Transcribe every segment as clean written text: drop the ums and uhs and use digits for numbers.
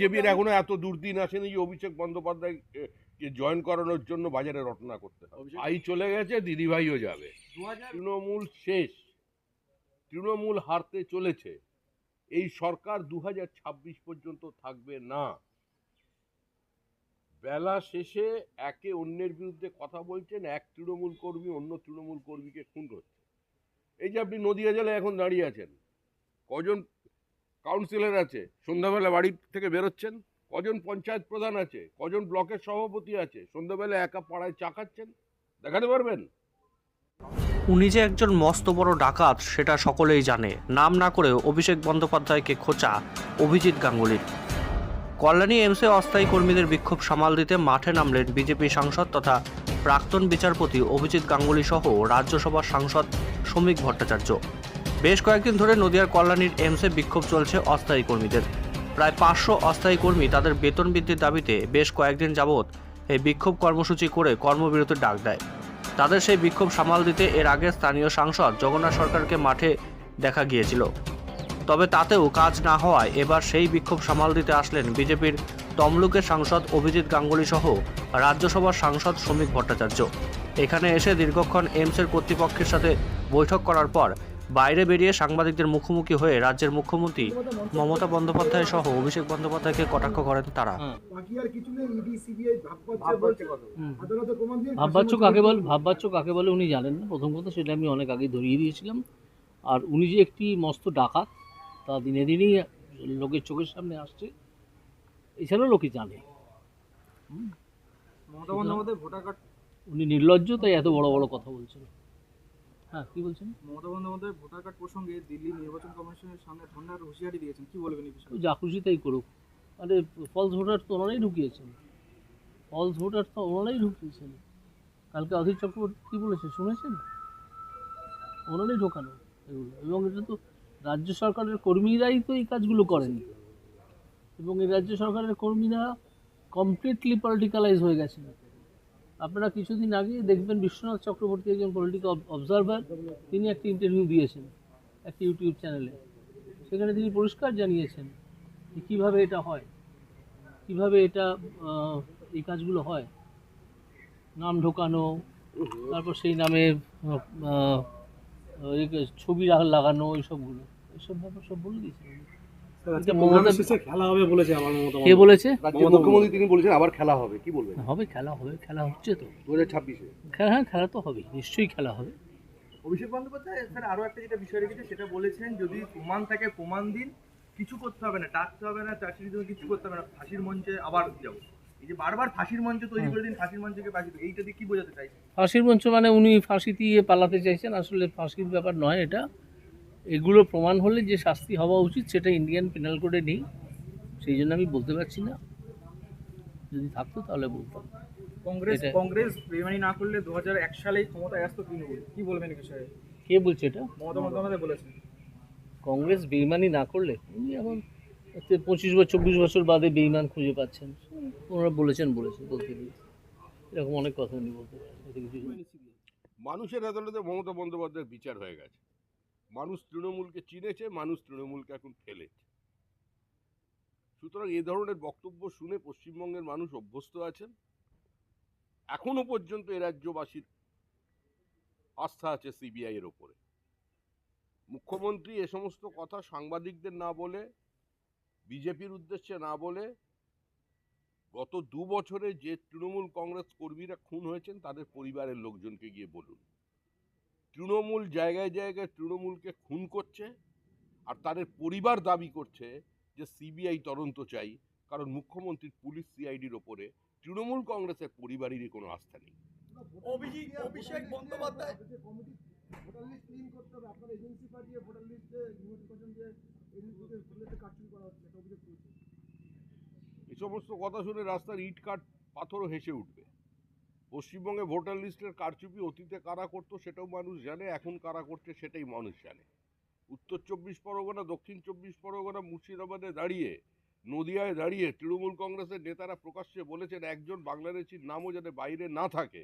বিজেপির এখনো এত দুর্দিন আসেনি যে অভিষেক বন্দ্যোপাধ্যায়কে জয়েন করানোর জন্য বাজারে রটনা করতে হবে। ভাই চলে গেছে, দিদিভাইও যাবে। তৃণমূল শেষ, তৃণমূল হারতে চলেছে। এই সরকার 2026 পর্যন্ত থাকবে না। বেলা শেষে একে অন্যের বিরুদ্ধে কথা বলছেন, এক তৃণমূল কর্মী অন্য তৃণমূল কর্মীকে খুন করছে। এই যে আপনি নদিয়া জেলায় এখন দাঁড়িয়ে আছেন, কজন কাউন্সিলর আছে সন্ধ্যাবেলা বাড়ি থেকে বেরোচ্ছেন, কজন পঞ্চায়েত প্রধান আছে, কজন ব্লকের সভাপতি আছে সন্ধ্যাবেলা একা পাড়ায় চা খাচ্ছেন, দেখাতে পারবেন? উনি যে একজন মস্ত বড় ডাকাত সেটা সকলেই জানে। নাম না করেও অভিষেক বন্দ্যোপাধ্যায়কে খোঁচা অভিজিৎ গাঙ্গুলির। কল্যাণী এমসে অস্থায়ী কর্মীদের বিক্ষোভ সামাল দিতে মাঠে নামলেন বিজেপি সাংসদ তথা প্রাক্তন বিচারপতি অভিজিৎ গাঙ্গুলি সহ রাজ্যসভার সাংসদ শ্রমিক ভট্টাচার্য। বেশ কয়েকদিন ধরে নদিয়ার কল্যাণীর এমসে বিক্ষোভ চলছে অস্থায়ী কর্মীদের। প্রায় 500 অস্থায়ী কর্মী তাদের বেতন বৃদ্ধির দাবিতে বেশ কয়েকদিন যাবৎ এই বিক্ষোভ কর্মসূচি করে কর্মবিরতির ডাক দেয়। তাদের সেই বিক্ষোভ সামাল দিতে এর আগে স্থানীয় সাংসদ জগন্নাথ সরকারকে মাঠে দেখা গিয়েছিল, তবে তাতেও কাজ না হওয়ায় এবার সেই বিক্ষোভ সামাল দিতে আসলেন বিজেপির তমলুকের সাংসদ অভিজিৎ গাঙ্গুলি সহ রাজ্যসভার সাংসদ শ্রমিক ভট্টাচার্য। এখানে এসে দীর্ঘক্ষণ এমসের কর্তৃপক্ষের সাথে বৈঠক করার পর বাইরে বেরিয়ে সাংবাদিকদের মুখোমুখি হয়ে রাজ্যের মুখ্যমন্ত্রী মমতা বন্দ্যোপাধ্যায় সহ অভিষেক বন্দ্যোপাধ্যায়কে কটাক্ষ করেন তারা। ভাববাচ্য কাকে বলে উনি জানেন না, প্রথম কথা সেটা আমি অনেক আগে ধরিয়ে দিয়েছিলাম। আর উনি যে একটি মস্ত ডাকাত তা দিনে দিনেই লোকের চোখের সামনে আসছে, এছাড়াও লোকে জানে। মমতা বন্দ্যোপাধ্যায় ভোটার কার্ড, উনি নির্লজ্জ, তাই এত বড় বড় কথা বলছেন। হ্যাঁ, কি বলছেন? মমতা বন্দ্যোপাধ্যায় ভোটার কার্ড প্রসঙ্গে দিল্লি নির্বাচন কমিশনের সামনে ধর্নার হুঁশিয়ারি দিয়েছেন, কি বলবেন এই বিষয়ে? যা খুশি তাই করুক। আরে ফলস ভোটার তো ওনারাই ঢুকিয়েছেন, ফলস ভোটার তো ওনারাই ঢুকিয়েছেন। কালকে অধীর চক্রবর্তী কী বলেছে শুনেছেন? ওনারাই ঢোকানো এগুলো, এবং এটা তো রাজ্য সরকারের কর্মীরাই তো এই কাজগুলো করেন, এবং এই রাজ্য সরকারের কর্মীরা কমপ্লিটলি পলিটিক্যালাইজ হয়ে গেছেন। আপনারা কিছুদিন আগে দেখবেন বিশ্বনাথ চক্রবর্তী, একজন পলিটিক্যাল অবজারভার, তিনি একটা ইন্টারভিউ দিয়েছেন একটা ইউটিউব চ্যানেলে। সেখানে তিনি পরিষ্কার জানিয়েছেন যে কীভাবে এটা হয়, কীভাবে এটা এই কাজগুলো হয়, নাম ঢোকানো, তারপর সেই নামে ছবি লাগানো, এইসবগুলো, এইসব ব্যাপার সব বলে দিয়েছেন। খেলা হবে বলেছে আমার মমতা। কে বলেছে? মুখ্যমন্ত্রী তিনি বলেছেন আবার খেলা হবে, কি বলবেন? হবে, খেলা হবে, খেলা হচ্ছে তো 2026-এ। হ্যাঁ, খেলা তো হবে, নিশ্চয়ই খেলা হবে। অভিষেক বন্দ্যোপাধ্যায় এখানে আরো একটা যেটা বিষয় রেখেছে সেটা বলেছেন, যদি প্রমাণ থাকে প্রমাণ দিন, কিছু করতে হবে না, ডাকতে হবে না, চাকরির জন্য কিছু করতে হবে না, ফাঁসির মঞ্চে আবার যাবো। এই যে বারবার ফাঁসির মঞ্চ তৈরি করে দিন, ফাঁসির মঞ্চকে বাঁচিয়ে দিন, এইটা দিয়ে কি বোঝাতে চাইছেন? ফাঁসির মঞ্চ মানে উনি ফাঁসি দিয়ে পালাতে চাইছেন। আসলে ফাঁসির ব্যাপার নয় এটা। এগুলো প্রমাণ হলে যে শাস্তি হওয়া উচিত সেটা ইন্ডিয়ান পেনাল কোডে নেই, সেই জন্য আমি বলতে পারছি না। যদি থাকতো তাহলে বলতাম। কংগ্রেস বেইমানি না করলে 2001 সালেই ক্ষমতায় আসতো তৃণমূল, কি বলবেন এই বিষয়ে? কে বলছে এটা? মমতা বন্দ্যোপাধ্যায় বলেছেন কংগ্রেস বেইমানি না করলে, উনি এখন 25 বা 24 বছর বাদে বেইমান খুঁজে পাচ্ছেন। ওনারা বলেছেন বলতে দিয়ে এরকম অনেক কথা উনি বলতে পারেন, এতে কিছু মানুষের আদালতে মমতা বন্দ্যোপাধ্যায়ের বিচার হয়ে গেছে। মানুষ তৃণমূলকে চিনেছে, মানুষ তৃণমূলকে এখন ফেলেছে। সুতরাং এ ধরনের বক্তব্য শুনে পশ্চিমবঙ্গের মানুষ অভ্যস্ত আছেন। এখনো পর্যন্ত এ রাজ্যবাসীর আস্থা আছে সিবিআই এর ওপরে। মুখ্যমন্ত্রী এ সমস্ত কথা সাংবাদিকদের না বলে, বিজেপির উদ্দেশ্যে না বলে, গত 2 বছরে যে তৃণমূল কংগ্রেস কর্মীরা খুন হয়েছেন তাদের পরিবারের লোকজনকে গিয়ে বলুন। তৃণমূল জায়গায় জায়গায় তৃণমূলকে খুন করছে, আর তাদের পরিবার দাবি করছে যে সিবিআই তদন্ত চাই, কারণ মুখ্যমন্ত্রীর পুলিশ সিআইডির ওপরে তৃণমূল কংগ্রেসের পরিবারেরই কোনো আস্থা নেই। অভিষেক বন্দ্যোপাধ্যায় এই সমস্ত কথা শুনে রাস্তার ইট কাঠ পাথরও হেসে উঠবে। পশ্চিমবঙ্গে ভোটার লিস্টের কারচুপি অতীতে কারা করতো সেটাও মানুষ জানে, এখন কারা করছে সেটাই মানুষ জানে। উত্তর 24 পরগনা, দক্ষিণ 24 পরগনা, মুর্শিদাবাদে দাঁড়িয়ে, নদিয়ায় দাঁড়িয়ে তৃণমূল কংগ্রেসের নেতারা প্রকাশ্যে বলেছেন একজন বাংলাদেশির নামও যাতে বাইরে না থাকে।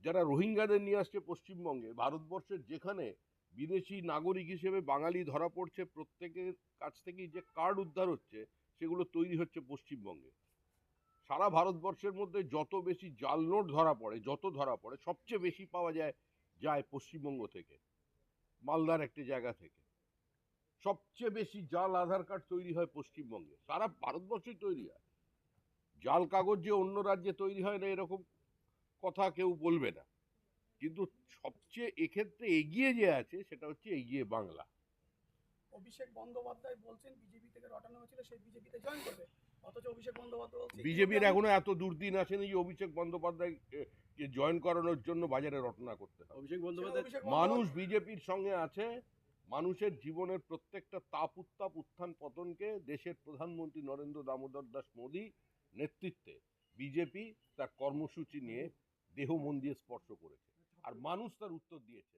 যারা রোহিঙ্গাদের নিয়ে আসছে পশ্চিমবঙ্গে, ভারতবর্ষের যেখানে বিদেশি নাগরিক হিসেবে বাঙালি ধরা পড়ছে, প্রত্যেকের কাছ থেকেই যে কার্ড উদ্ধার হচ্ছে, সেগুলো তৈরি হচ্ছে পশ্চিমবঙ্গে। সারা ভারতবর্ষের মধ্যে যত বেশি জাল নোট ধরা পড়ে সবচেয়ে বেশি পাওয়া যায় পশ্চিমবঙ্গ থেকে, মালদার একটি জায়গা থেকে। সবচেয়ে বেশি জাল আধার কার্ড তৈরি হয় পশ্চিমবঙ্গে, সারা ভারতবর্ষেই তৈরি হয়। জাল কাগজ যে অন্য রাজ্যে তৈরি হয় না এরকম কথা কেউ বলবে না, কিন্তু সবচেয়ে এক্ষেত্রে এগিয়ে যে আছে সেটা হচ্ছে এগিয়ে বাংলা। অভিষেক বন্দ্যোপাধ্যায় বলছেন বিজেপি থেকে রটানো হয়েছিল, সেই বিজেপিতে জয়েন করবে, অথচ অভিষেক বন্দ্যোপাধ্যায় বলছে বিজেপির এখনো এত দুর্দিন আসেনি যে অভিষেক বন্দ্যোপাধ্যায় কে জয়েন করানোর জন্য বাজারে রটনা করতে হবে। অভিষেক মানুষ বিজেপির সঙ্গে আছে। মানুষের জীবনের প্রত্যেকটা তাপ উত্তাপ উত্থান পতনকে দেশের প্রধানমন্ত্রী নরেন্দ্র দামোদর দাস মোদী নেতৃত্বে বিজেপি তার কর্মসূচি নিয়ে দেহ মন দিয়ে স্পর্শ করেছে, আর মানুষ তার উত্তর দিয়েছে।